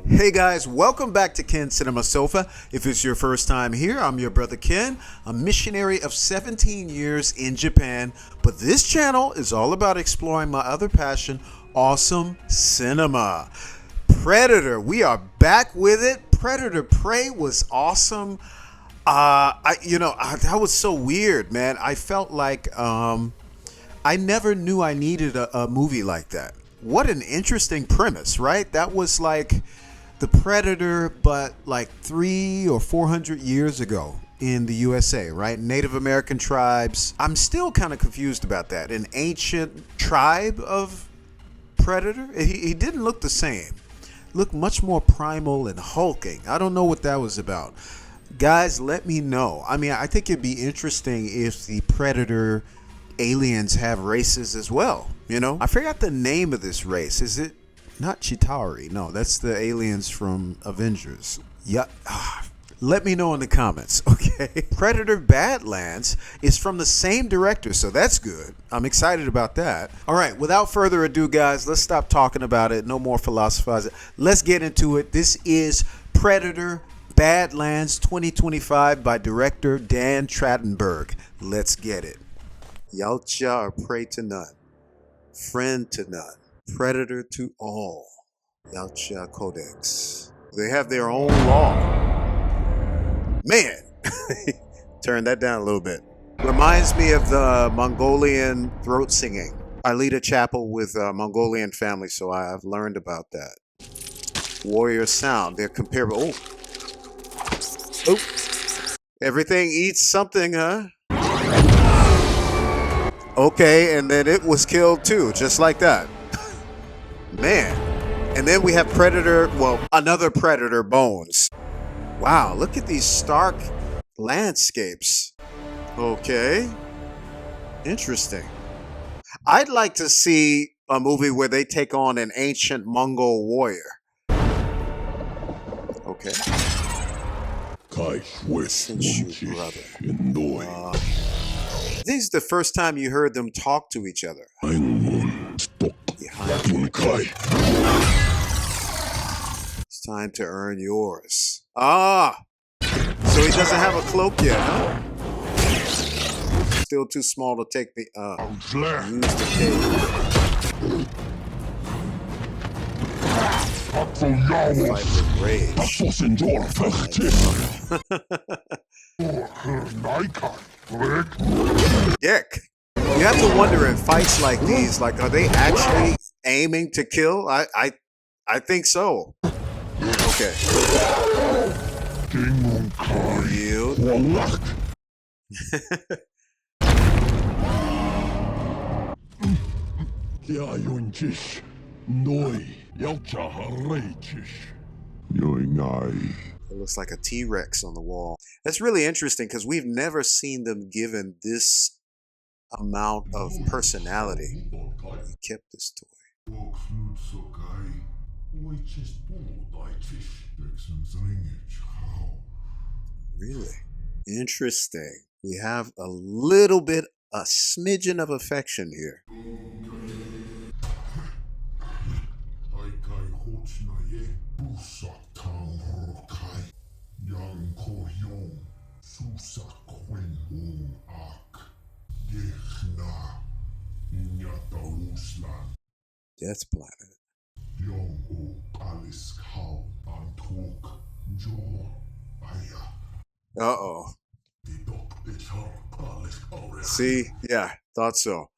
Hey guys, welcome back to Ken Cinema Sofa. If it's your first time here, I'm your brother Ken, a missionary of 17 years in Japan. But this channel is all about exploring my other passion, awesome cinema. Predator, we are back with it. Predator Prey was awesome. That was so weird, man. I felt like I never knew I needed a movie like that. What an interesting premise, right? That was like the Predator, but like 300 or 400 years ago in the USA, right? Native American tribes. I'm still kind of confused about that. An ancient tribe of Predator? He didn't look the same. Looked much more primal and hulking. I don't know what that was about. Guys, let me know. I mean, I think it'd be interesting if the Predator aliens have races as well. You know, I forgot the name of this race. Is it not Chitauri? No, that's the aliens from Avengers. Yeah. Let me know in the comments, okay? Predator Badlands is from the same director, so that's good. I'm excited about that. All right, without further ado, guys, let's stop talking about it. No more philosophizing. Let's get into it. This is Predator Badlands 2025 by director Dan Trachtenberg. Let's get it. Yautja are prey to none, friend to none, predator to all. Yautja Codex. They have their own law. Man, turn that down a little bit. Reminds me of the Mongolian throat singing. I lead a chapel with a Mongolian family, so I've learned about that. Warrior sound. They're comparable. Oh. Everything eats something, huh? Okay, and then it was killed too, just like that. Man. And then we have Predator, well, another Predator, Bones. Wow, look at these stark landscapes. Okay. Interesting. I'd like to see a movie where they take on an ancient Mongol warrior. Okay. Since you, brother. This is the first time you heard them talk to each other. It's time to earn yours. Ah! So he doesn't have a cloak yet, huh? Still too small to take the, use the cape. Fight with rage. Dick. You have to wonder in fights like these, like, are they actually aiming to kill? I think so. Okay. Yield. It looks like a T-Rex on the wall. That's really interesting because we've never seen them given this amount of personality. He kept this toy. Really interesting. We have a little bit, a smidgen of affection here. Death Planet. Uh-oh. See? Yeah, thought so.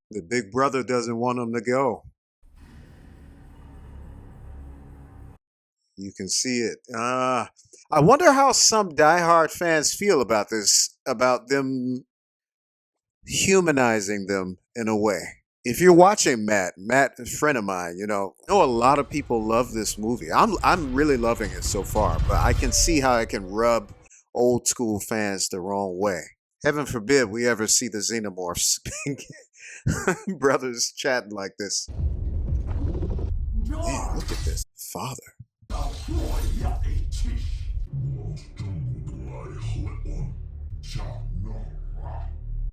The big brother doesn't want him to go. You can see it. I wonder how some diehard fans feel about this, about them humanizing them in a way. If you're watching Matt, a friend of mine, I know a lot of people love this movie. I'm really loving it so far, but I can see how it can rub old school fans the wrong way. Heaven forbid we ever see the xenomorphs brothers chatting like this. Man, look at this. Father.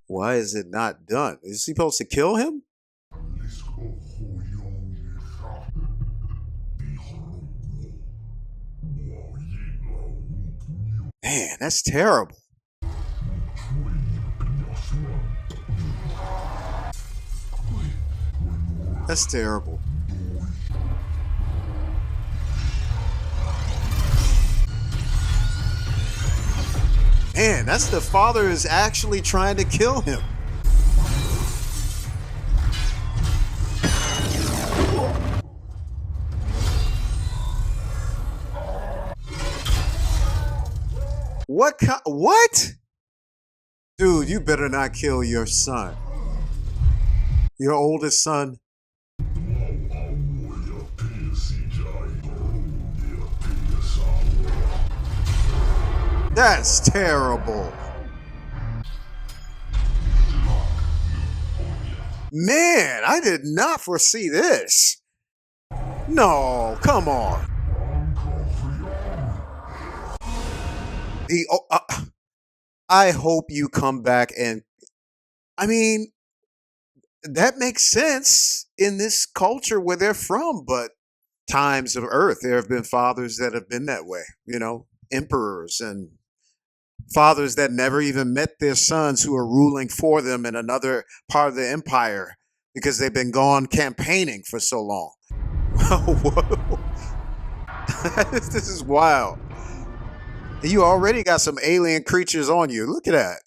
Why is it not done? Is he supposed to kill him? Man, that's terrible. That's terrible. Man, that's the father is actually trying to kill him. What? Dude, you better not kill your son. Your oldest son. That's terrible. Man, I did not foresee this. No, come on. The I hope you come back and I mean that makes sense in this culture where they're from, but times of Earth, there have been fathers that have been that way. Emperors and fathers that never even met their sons who are ruling for them in another part of the empire because they've been gone campaigning for so long. This is wild. You already got some alien creatures on you. Look at that.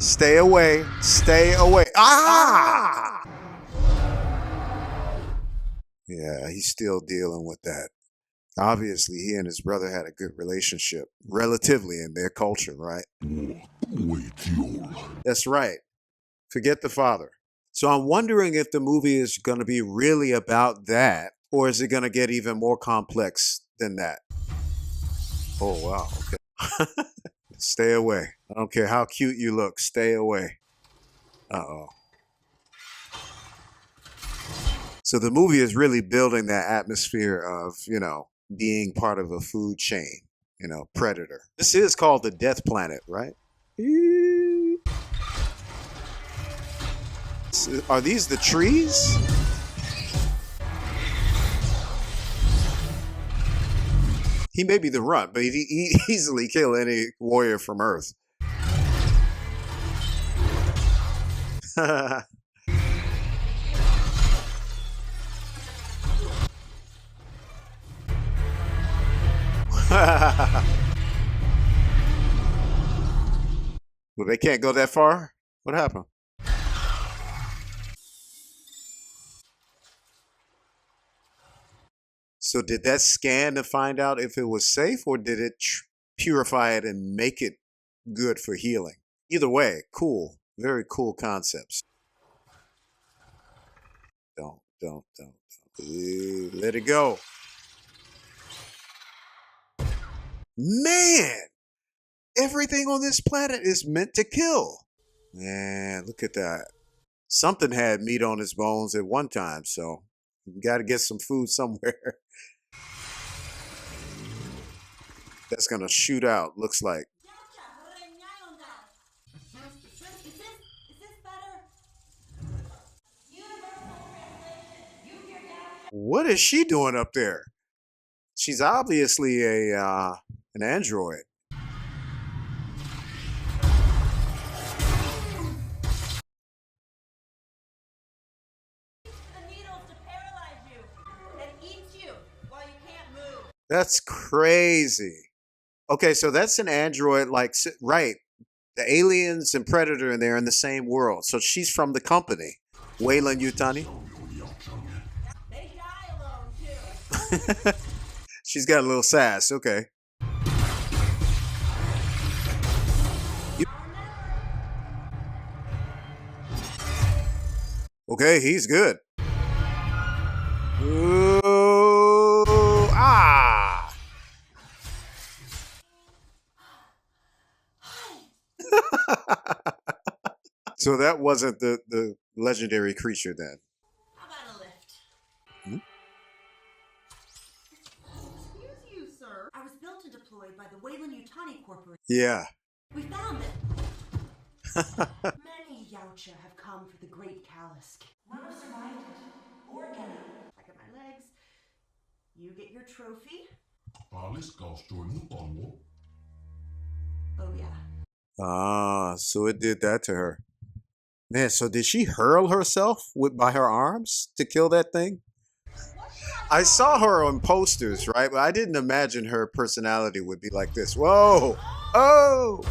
Stay away. Stay away. Ah! Yeah, he's still dealing with that. Obviously, he and his brother had a good relationship, relatively in their culture, right? That's right. Forget the father. So I'm wondering if the movie is going to be really about that, or is it going to get even more complex than that? Oh, wow. Okay. Stay away. I don't care how cute you look. Stay away. Uh-oh. So the movie is really building that atmosphere of, being part of a food chain, predator. This is called the Death Planet, right? Are these the trees? He may be the runt, but he easily kill any warrior from Earth. Well, they can't go that far? What happened? So did that scan to find out if it was safe, or did it purify it and make it good for healing? Either way, cool. Very cool concepts. Don't. Let it go. Man, everything on this planet is meant to kill. Man, look at that. Something had meat on his bones at one time, so you got to get some food somewhere. That's going to shoot out, looks like. What is she doing up there? She's obviously an android. That's crazy. Okay, so that's an android, like, right. The aliens and Predator, and they're in the same world. So she's from the company. Wayland Yutani. They die alone, too. She's got a little sass. Okay. Okay, he's good. Ooh, ah. So that wasn't the legendary creature then. How about a lift? Hmm? Excuse you, sir. I was built and deployed by the Wayland Yutani Corporation. Yeah. We found it. Many Yautja have come for the Great Callus. None have survived it. Or get it. I got my legs. You get your trophy. Oh, yeah. Ah, so it did that to her. Man, so did she hurl herself by her arms to kill that thing? I saw her on posters, right? But I didn't imagine her personality would be like this. Whoa! Oh!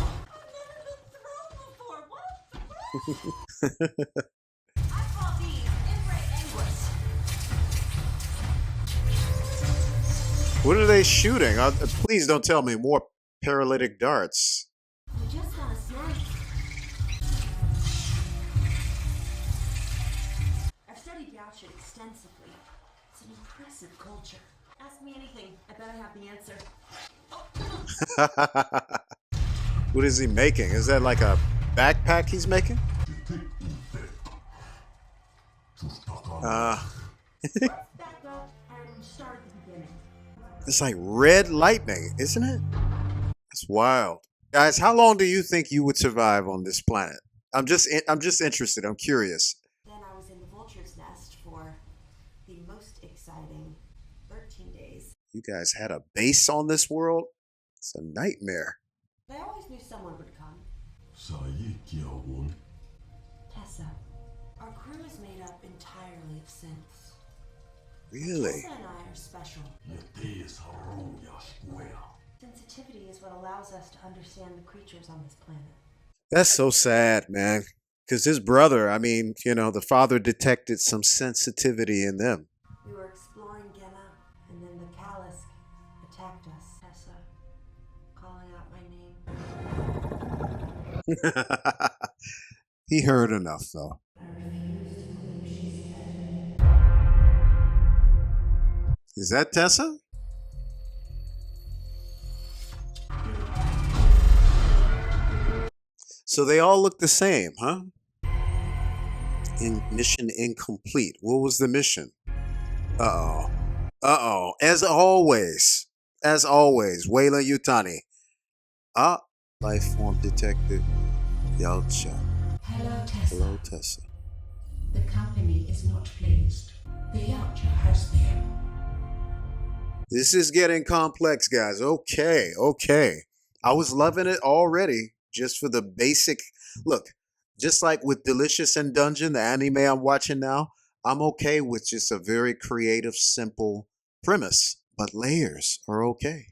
What are they shooting? Please don't tell me more paralytic darts. We just got a snack. I've studied Yautja extensively. It's an impressive culture. Ask me anything. I bet I have the answer. What is he making? Is that like a backpack he's making? Let's back up and start at the beginning. It's like red lightning, isn't it? That's wild. Guys, how long do you think you would survive on this planet? I'm just interested. I'm curious. Then I was in the vulture's nest for the most exciting 13 days. You guys had a base on this world? It's a nightmare. I always knew someone would come. Tessa. Our crew is made up entirely of synths. Really? Tessa and I are special. Sensitivity is what allows us to understand the creatures on this planet. That's so sad, man. Because his brother, I mean, the father detected some sensitivity in them. We were exploring Genna, and then the Kalisk attacked us. Tessa, calling out my name. He heard enough, though. I refuse to believe she's dead. Is that Tessa? So they all look the same, huh? Mission incomplete. What was the mission? Uh-oh. Uh-oh. As always. Wayla Yutani. Ah, life form detected. Yautja. Hello, Tessa. Hello, Tessa. The company is not pleased. The Yautja has them. This is getting complex, guys. Okay. I was loving it already just for the basic. Look, just like with Delicious and Dungeon, the anime I'm watching now, I'm okay with just a very creative, simple premise. But layers are okay.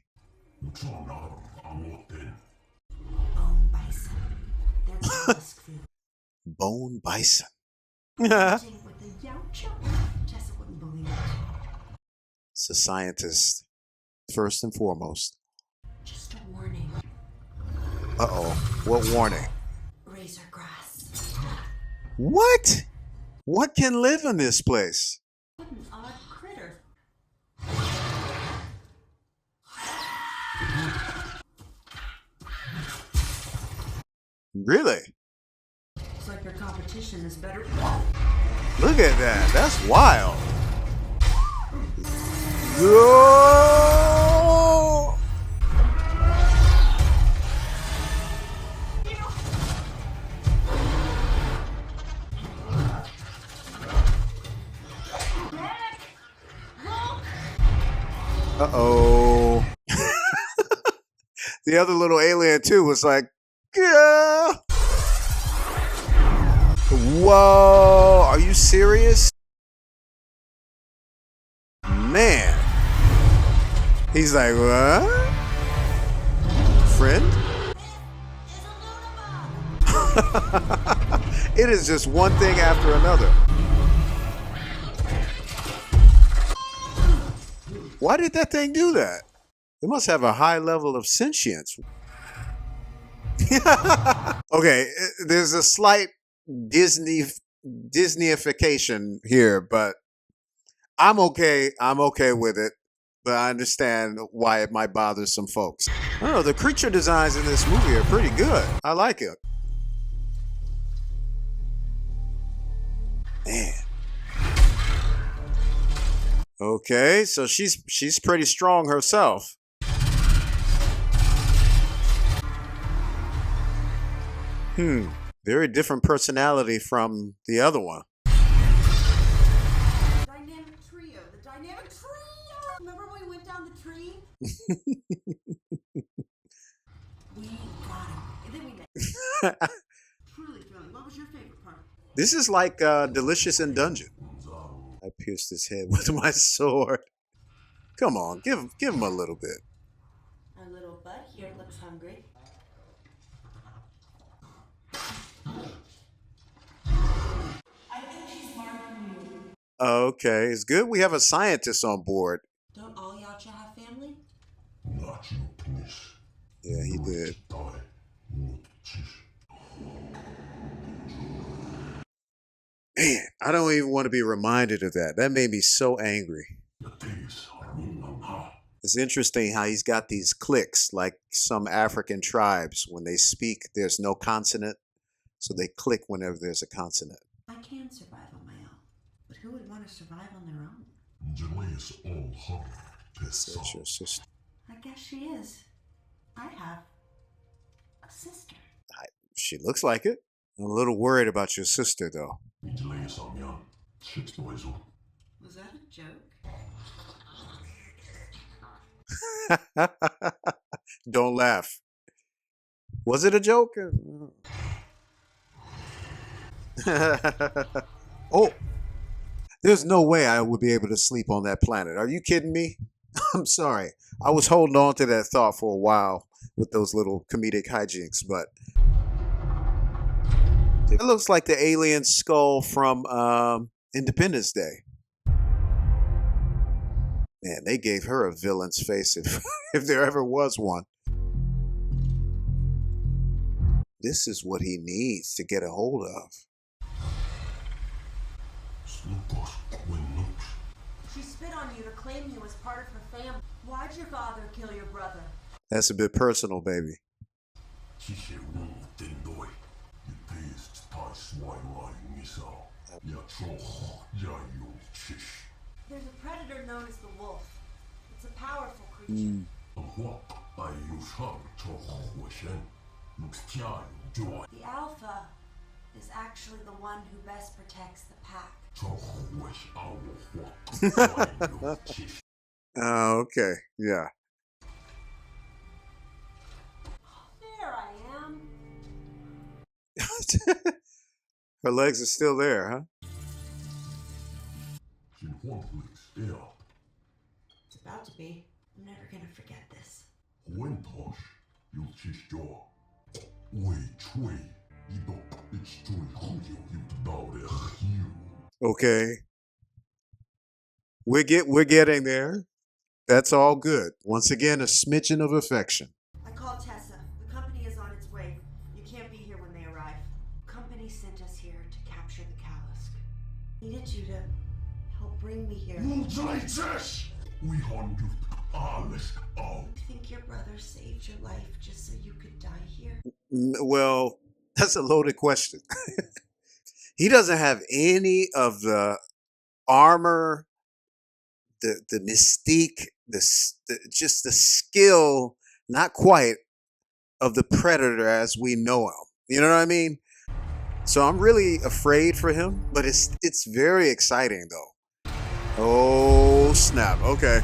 Bone bison. They're Kalisk food. Bone bison. With the Yautja? Tessa wouldn't believe it. It's a scientist, first and foremost. Just a warning. Uh-oh. What warning? Razor grass. What? What can live in this place? What an odd critter. Really? Looks like your competition is better. Look at that. That's wild. Whoa! Uh-oh. The other little alien too was like, yeah. Whoa, are you serious? Man. He's like, what? Friend? It is just one thing after another. Why did that thing do that? It must have a high level of sentience. Okay, there's a slight Disneyification here, but I'm okay. I'm okay with it, but I understand why it might bother some folks. I don't know. The creature designs in this movie are pretty good. I like it. Man. Okay, so she's pretty strong herself. Very different personality from the other one. Dynamic trio. The dynamic trio. Remember when we went down the tree? We gotta Truly thrilling. What was your favorite part? This is like Delicious in Dungeon. I pierced his head with my sword. Come on, give him a little bit. Our little bud here looks hungry. I think she's marking you. Okay, it's good we have a scientist on board. Don't all Yautja have family? Yeah, he did. Man, I don't even want to be reminded of that. That made me so angry. It's interesting how he's got these clicks, like some African tribes. When they speak, there's no consonant, so they click whenever there's a consonant. I can survive on my own. But who would want to survive on their own? That's your sister. I guess she is. I have a sister. She looks like it. I'm a little worried about your sister, though. Was that a joke? Don't laugh. Was it a joke? Oh, there's no way I would be able to sleep on that planet. Are you kidding me? I'm sorry. I was holding on to that thought for a while with those little comedic hijinks, but it looks like the alien skull from Independence Day. Man, they gave her a villain's face if there ever was one. This is what he needs to get a hold of. She spit on you to claim you as part of her family. Why'd your father kill your brother? That's a bit personal, baby. There's a predator known as the wolf. It's a powerful creature. The alpha is actually the one who best protects the pack. Oh, okay. Yeah. There I am. Her legs are still there, huh? It's about to be. I'm never gonna forget this. Okay. We're getting there. That's all good. Once again, a smidgen of affection. I called Tessa. The company is on its way. You can't be here when they arrive. The company sent us here to capture the Kalisk. Needed you to help bring me here. You think your brother saved your life just so you could die here? Well, that's a loaded question. He doesn't have any of the armor, the mystique, just the skill, not quite, of the Predator as we know him. You know what I mean? So I'm really afraid for him, but it's very exciting though. Oh snap! Okay.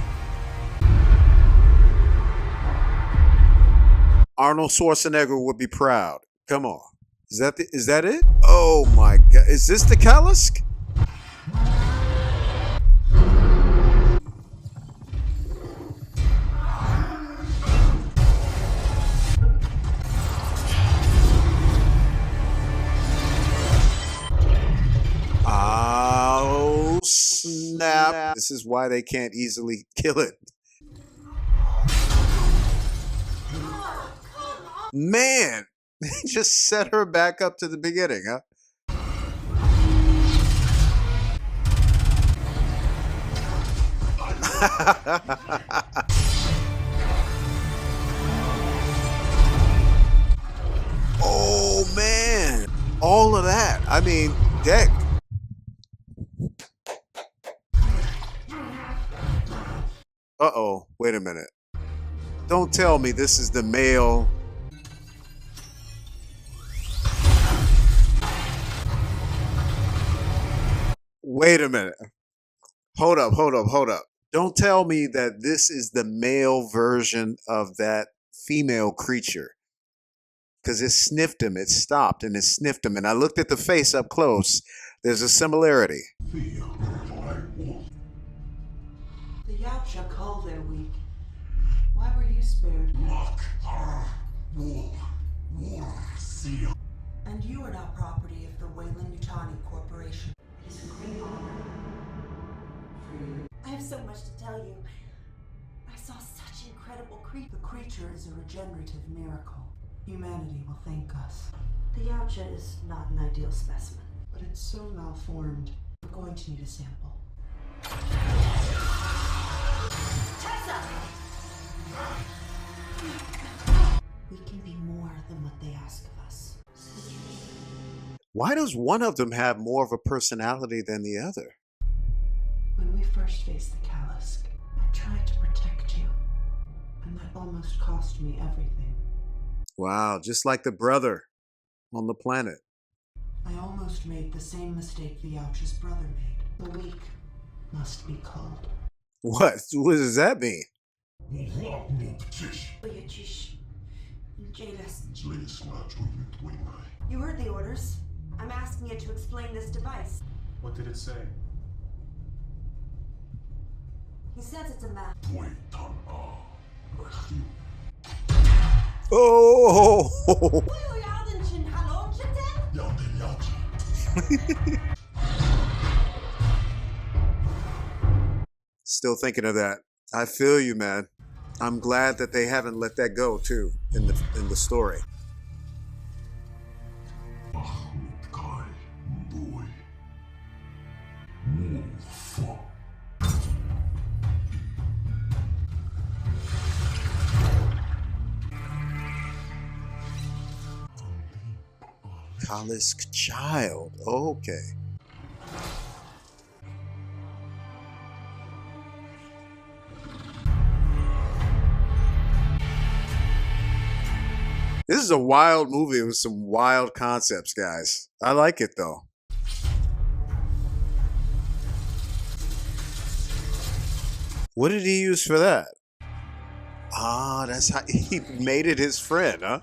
Arnold Schwarzenegger would be proud. Come on. Is that it? Oh my god. Is this the Kalisk? Oh snap. This is why they can't easily kill it. Man, they just set her back up to the beginning, huh? Oh man, all of that. I mean, deck. Uh-oh, wait a minute. Don't tell me this is the male. Wait a minute. Hold up. Don't tell me that this is the male version of that female creature. because it sniffed him. It stopped and it sniffed him. And I looked at the face up close. There's a similarity. The Yautja call their weak. Why were you spared? And you are now property of the Wayland Yutani Corporation. It is a great honor for you. I have so much to tell you. I saw such incredible creatures. The creature is a regenerative miracle. Humanity will thank us. The Yautja is not an ideal specimen, but it's so malformed. We're going to need a sample. Tessa! We can be more than what they ask of us. Why does one of them have more of a personality than the other? When we first faced the Callisk, I tried to protect you, and that almost cost me everything. Wow, just like the brother on the planet. I almost made the same mistake the Yautja's brother made. The weak must be called. What? What does that mean? You heard the orders. I'm asking you to explain this device. What did it say? He says it's a map. Oh! Still thinking of that. I feel you, man. I'm glad that they haven't let that go too in the story. Callisk child. Okay. This is a wild movie with some wild concepts, guys. I like it though. What did he use for that? Ah, that's how he made it his friend, huh?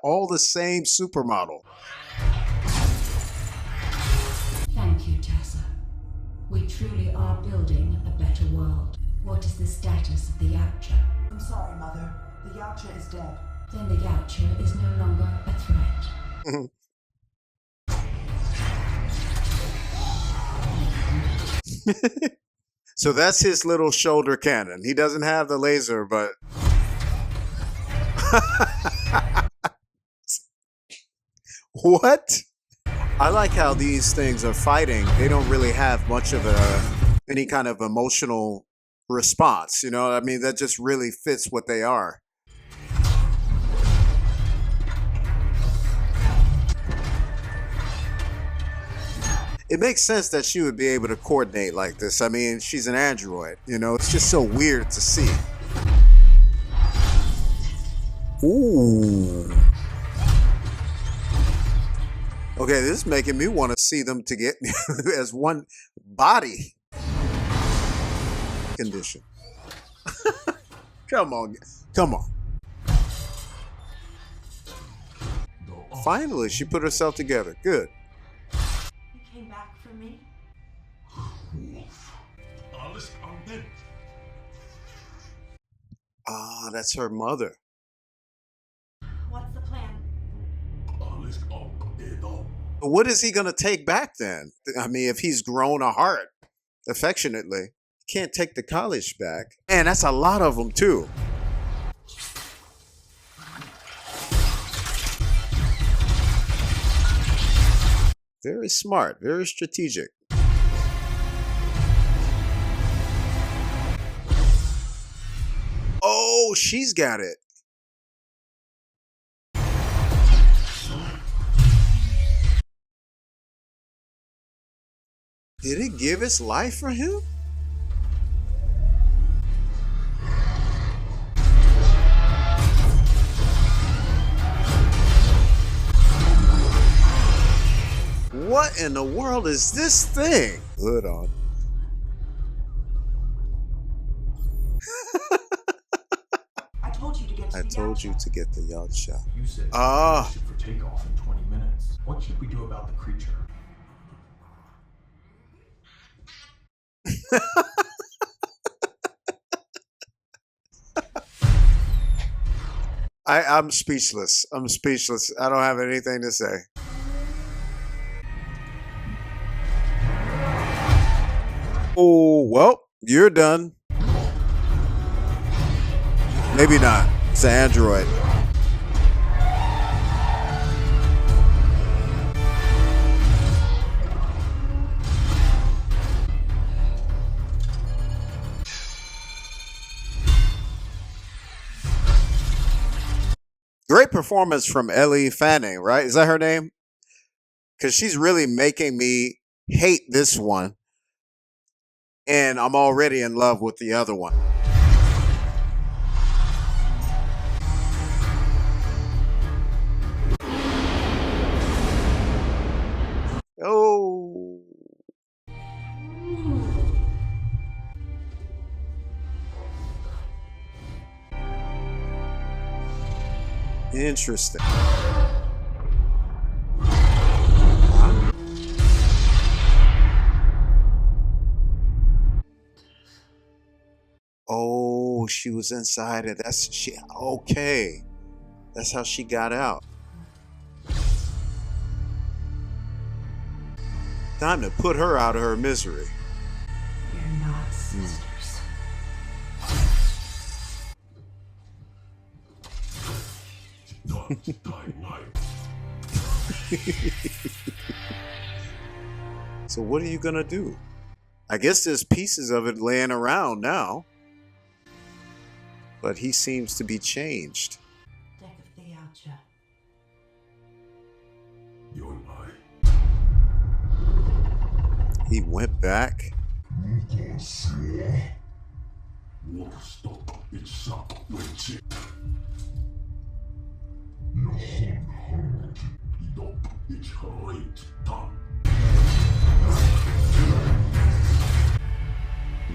All the same supermodel. Thank you, Tessa. We truly are building a better world. What is the status of the Yautja? I'm sorry, Mother. The Yautja is dead. Then the Yautja is no longer a threat. So that's his little shoulder cannon. He doesn't have the laser, but... What? I like how these things are fighting. They don't really have much of any kind of emotional response. You know, I mean, that just really fits what they are. It makes sense that she would be able to coordinate like this. I mean, she's an android. You know, it's just so weird to see. Ooh. Okay, this is making me want to see them to get as one body condition. Come on, come on. Finally, she put herself together. Good. You came back for me? Ah, that's her mother. What's the plan? What is he going to take back then? I mean, if he's grown a heart affectionately, he can't take the college back. And that's a lot of them too. Very smart, very strategic. Oh, she's got it. Did it give its life for him? What in the world is this thing? Hood on. told you to get to I the told you Yautja. to get the Yautja. You said Ah. we for takeoff in 20 minutes. What should we do about the creature? I'm speechless. I'm speechless. I don't have anything to say. Oh, well, you're done. Maybe not. It's an android. Great performance from Ellie Fanning, right? Is that her name? Because she's really making me hate this one. And I'm already in love with the other one. Oh. Interesting. Oh, she was inside it. That's she. Okay. That's how she got out. Time to put her out of her misery. We're not sisters. So what are you gonna do? I guess there's pieces of it laying around now. But he seems to be changed. Deck of the Yautja. He went back.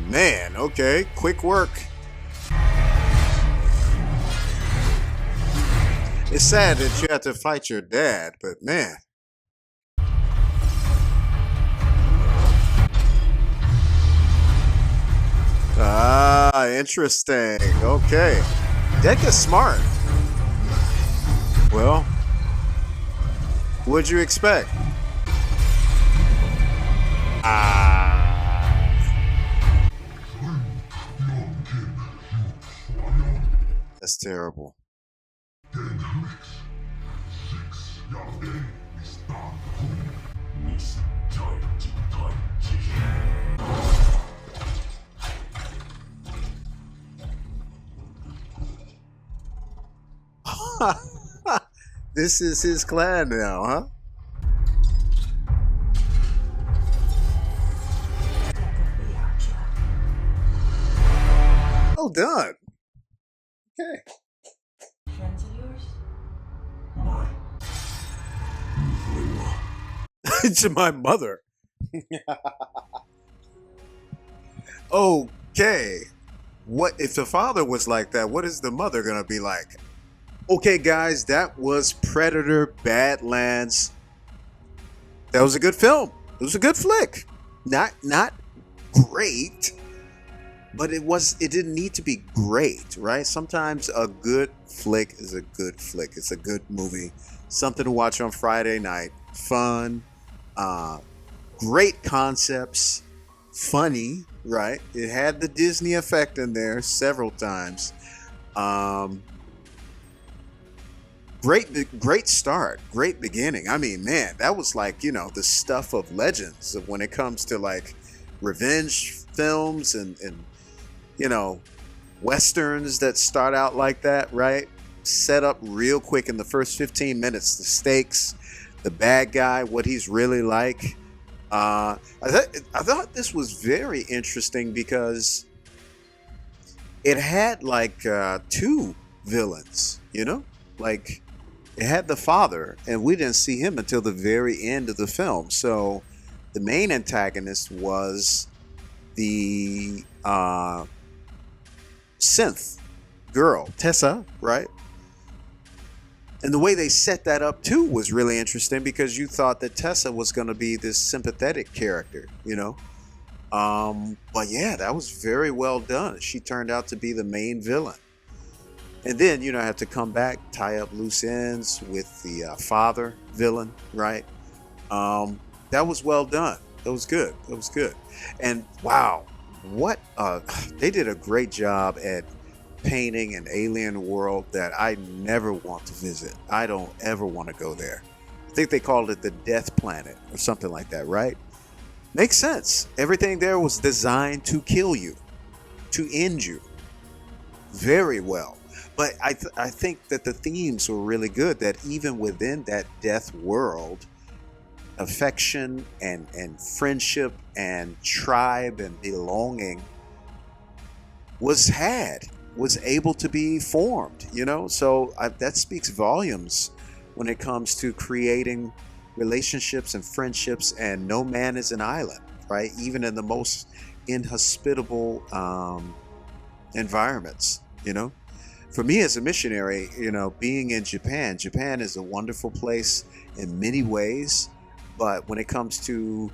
Man, okay, quick work. It's sad that you have to fight your dad, but man. Ah, interesting. Okay. Deck is smart. Well, what'd you expect? That's terrible. This is his clan now, huh? Deck of the Yautja. Well done. Okay. Friends of yours? To my mother. Okay. What if the father was like that? What is the mother gonna be like? Okay, guys, that was Predator Badlands. That was a good film. It was a good flick. Not great, but it didn't need to be great, right? Sometimes a good flick is a good flick. It's a good movie. Something to watch on Friday night. Fun. Great concepts. Funny, right? It had the Disney effect in there several times. Great start, great beginning. I mean, man, that was like, the stuff of legends when it comes to like revenge films and westerns that start out like that, right? Set up real quick in the first 15 minutes, the stakes, the bad guy, what he's really like. I thought this was very interesting because it had like two villains, like it had the father, and we didn't see him until the very end of the film. So the main antagonist was the synth, girl, Tessa, right? And the way they set that up too was really interesting because you thought that Tessa was going to be this sympathetic character, you know. But yeah, that was very well done. She turned out to be the main villain. And then, you know, I have to come back, tie up loose ends with the father villain, right? That was well done. That was good. That was good. And wow, what they did a great job at painting an alien world that I never want to visit. I don't ever want to go there. I think they called it the Death Planet or something like that, right? Makes sense. Everything there was designed to kill you, to end you. Very well. But I think that the themes were really good, that even within that death world, affection and friendship and tribe and belonging was able to be formed, you know? So that speaks volumes when it comes to creating relationships and friendships, and no man is an island, right? Even in the most inhospitable environments, you know? For me as a missionary, you know, being in Japan is a wonderful place in many ways, but when it comes to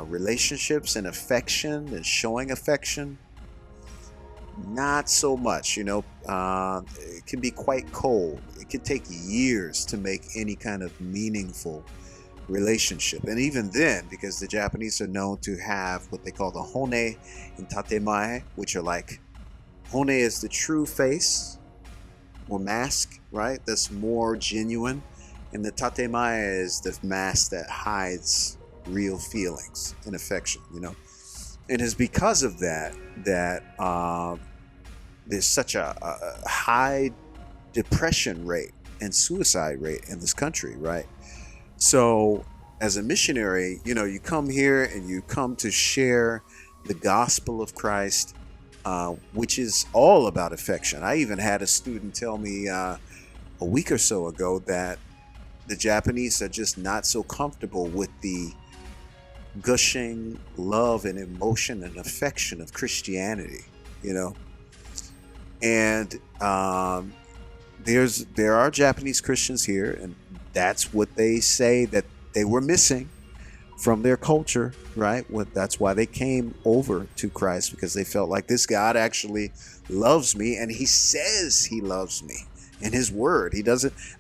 relationships and affection and showing affection, not so much, you know. It can be quite cold. It can take years to make any kind of meaningful relationship. And even then, because the Japanese are known to have what they call the hone and tatemae, which are like, hone is the true face or mask, right? That's more genuine. And the tatemae is the mask that hides real feelings and affection, you know. And it's because of that there's such a high depression rate and suicide rate in this country, right? So as a missionary, you know, you come here and you come to share the gospel of Christ, which is all about affection. I even had a student tell me a week or so ago that the Japanese are just not so comfortable with the gushing love and emotion and affection of Christianity, you know. And there are Japanese Christians here, and that's what they say that they were missing from their culture, right? That's why they came over to Christ, because they felt like this God actually loves me, and he says he loves me in his word. I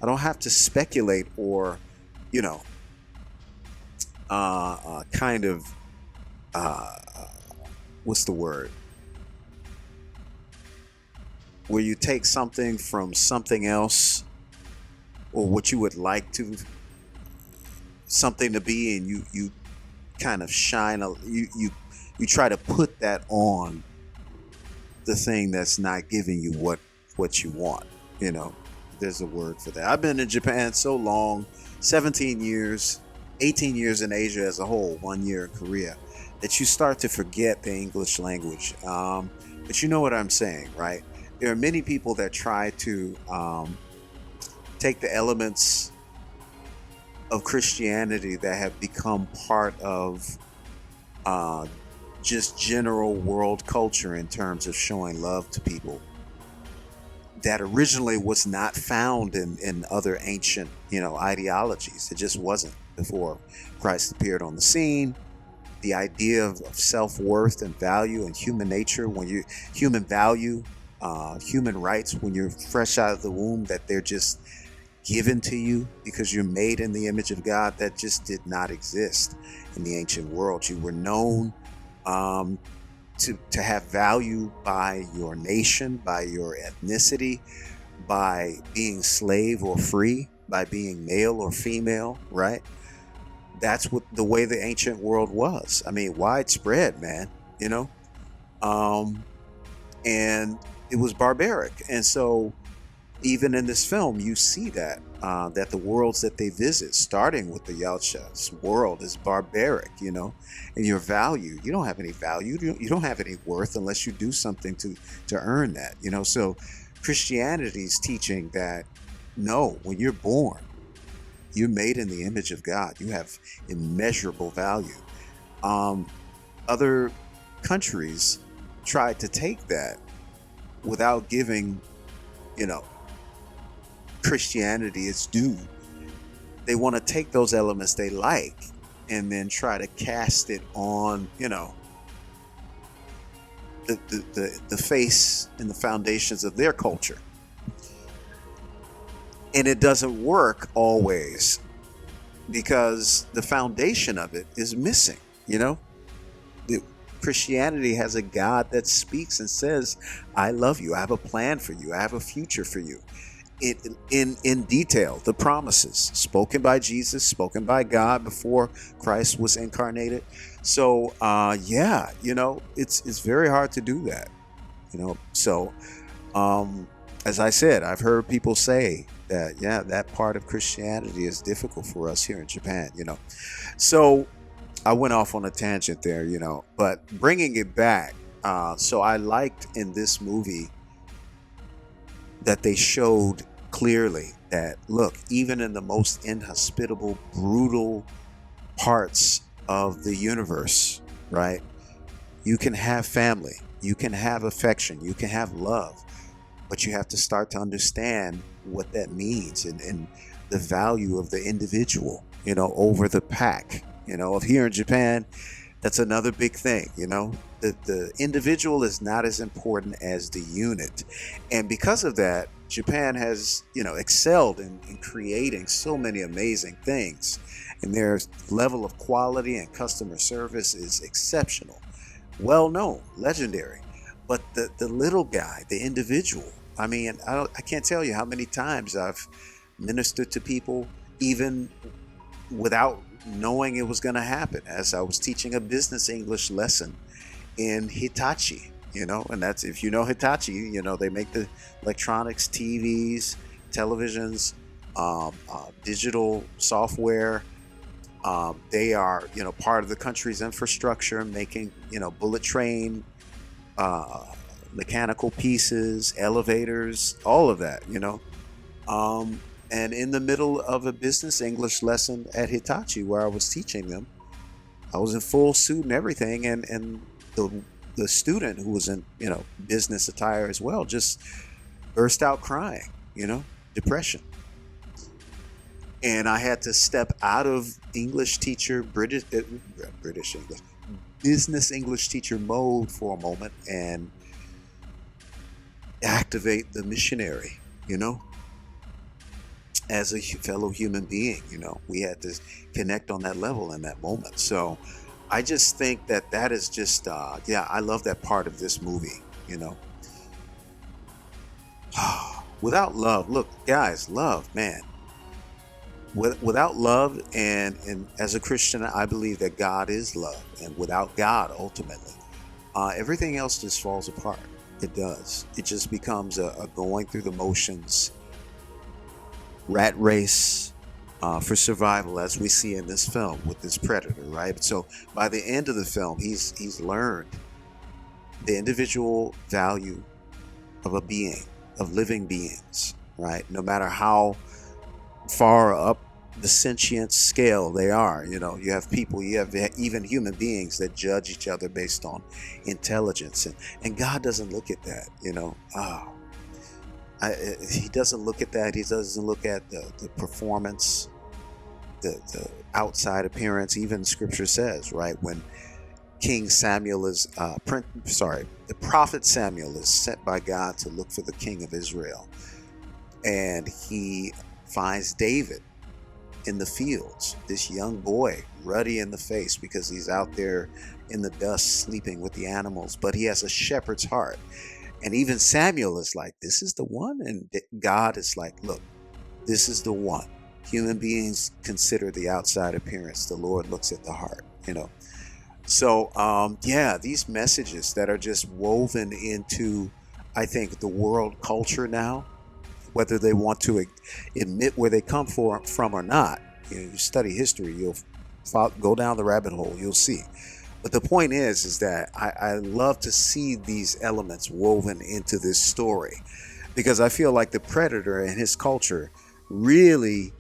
don't have to speculate or, you know, what's the word? Where you take something from something else, or what you would like to something to be, and you kind of you try to put that on the thing that's not giving you what you want, you know. There's a word for that. I've been in Japan so long, 17 years, 18 years in Asia as a whole, 1 year in Korea, that you start to forget the English language. But you know what I'm saying, right? There are many people that try to take the elements of Christianity that have become part of just general world culture in terms of showing love to people, that originally was not found in other ancient, you know, ideologies. It just wasn't before Christ appeared on the scene. The idea of self-worth and value and human nature, human value, human rights, when you're fresh out of the womb, that they're just given to you because you're made in the image of God, that just did not exist in the ancient world. You were known to have value by your nation, by your ethnicity, by being slave or free, by being male or female, right? That's what the way the ancient world was. I mean, widespread, man, you know? And it was barbaric. And so even in this film, you see that the worlds that they visit, starting with the Yautja's world, is barbaric, you know, and your value, you don't have any value, you don't have any worth unless you do something to earn that, you know. So Christianity's teaching that, no, when you're born, you're made in the image of God. You have immeasurable value. Other countries tried to take that without giving you know, Christianity its due. They want to take those elements they like and then try to cast it on, you know, the face and the foundations of their culture. And it doesn't work always because the foundation of it is missing, you know? Christianity has a God that speaks and says, I love you. I have a plan for you. I have a future for you. In detail, the promises spoken by Jesus, spoken by God before Christ was incarnated. So, yeah, you know, it's very hard to do that, you know? So, as I said, I've heard people say that, yeah, that part of Christianity is difficult for us here in Japan, you know? So I went off on a tangent there, you know, but bringing it back. So I liked in this movie that they showed clearly that, look, even in the most inhospitable, brutal parts of the universe, right? You can have family, you can have affection, you can have love, but you have to start to understand what that means and the value of the individual, you know, over the pack. You know, here in Japan, that's another big thing, you know. The individual is not as important as the unit. And because of that, Japan has, you know, excelled in creating so many amazing things. And their level of quality and customer service is exceptional. Well known, legendary. But the little guy, the individual, I mean, I can't tell you how many times I've ministered to people even without knowing it was going to happen, as I was teaching a business English lesson in Hitachi, you know, and that's, if you know Hitachi, you know, they make the electronics, TVs, televisions, digital software. They are, you know, part of the country's infrastructure, making, you know, bullet train, mechanical pieces, elevators, all of that, you know. And in the middle of a business English lesson at Hitachi where I was teaching them, I was in full suit and everything, and the student, who was in, you know, business attire as well, just burst out crying, you know, depression. And I had to step out of English teacher, British English, business English teacher mode for a moment and activate the missionary, you know. As a fellow human being, you know, we had to connect on that level in that moment. So I just think that that is just, yeah, I love that part of this movie, you know. Without love, look, guys, love, man. Without love, and as a Christian, I believe that God is love. And without God, ultimately, everything else just falls apart. It does. It just becomes a going through the motions rat race for survival, as we see in this film with this predator, right? So by the end of the film, he's learned the individual value of a being, of living beings, right? No matter how far up the sentient scale they are, you know, you have people, you have even human beings that judge each other based on intelligence, and God doesn't look at that, you know. He doesn't look at that. He doesn't look at the performance, the outside appearance. Even Scripture says, right, when King Samuel is, the prophet Samuel is sent by God to look for the king of Israel, and he finds David in the fields, this young boy, ruddy in the face because he's out there in the dust sleeping with the animals, but he has a shepherd's heart. And even Samuel is like, this is the one. And God is like, look, this is the one. Human beings consider the outside appearance. The Lord looks at the heart, you know. So, yeah, these messages that are just woven into, I think, the world culture now, whether they want to admit where they come from or not. You know, you study history, you'll go down the rabbit hole, you'll see. But the point is that I love to see these elements woven into this story, because I feel like the Predator and his culture really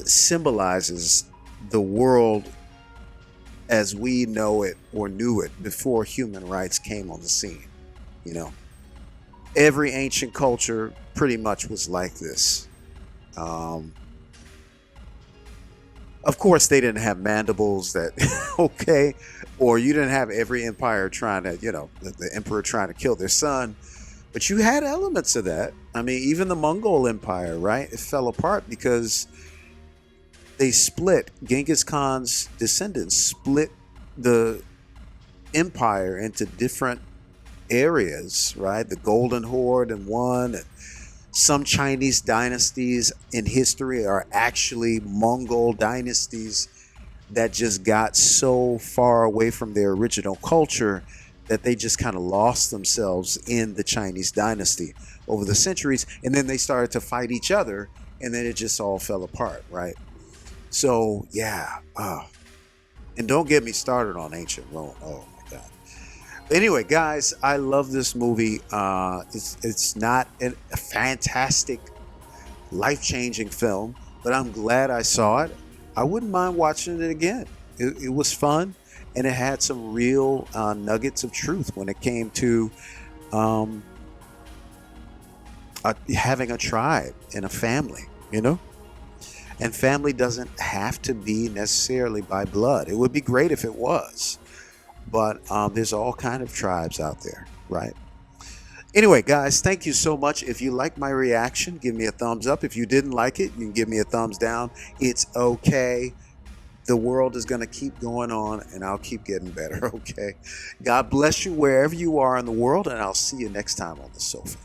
symbolizes the world as we know it or knew it before human rights came on the scene, you know. every ancient culture pretty much was like this. Um, of course, they didn't have mandibles that, okay, or you didn't have every empire trying to, the emperor trying to kill their son. But you had elements of that. I mean, even the Mongol Empire, right? It fell apart because they split. Genghis Khan's descendants split the empire into different areas, right? The Golden Horde in one, and some Chinese dynasties in history are actually Mongol dynasties that just got so far away from their original culture that they just kind of lost themselves in the Chinese dynasty over the centuries. And then they started to fight each other, and then it just all fell apart, right? So, yeah. And don't get me started on ancient Rome. Oh, my God. Anyway, guys, I love this movie. It's not a fantastic, life-changing film, but I'm glad I saw it. I wouldn't mind watching it again. It was fun, and it had some real nuggets of truth when it came to having a tribe and a family, And family doesn't have to be necessarily by blood. It would be great if it was. But there's all kind of tribes out there, right? Anyway, guys, thank you so much. If you like my reaction, give me a thumbs up. If you didn't like it, you can give me a thumbs down. It's okay. The world is going to keep going on, and I'll keep getting better, okay? God bless you wherever you are in the world, and I'll see you next time on the sofa.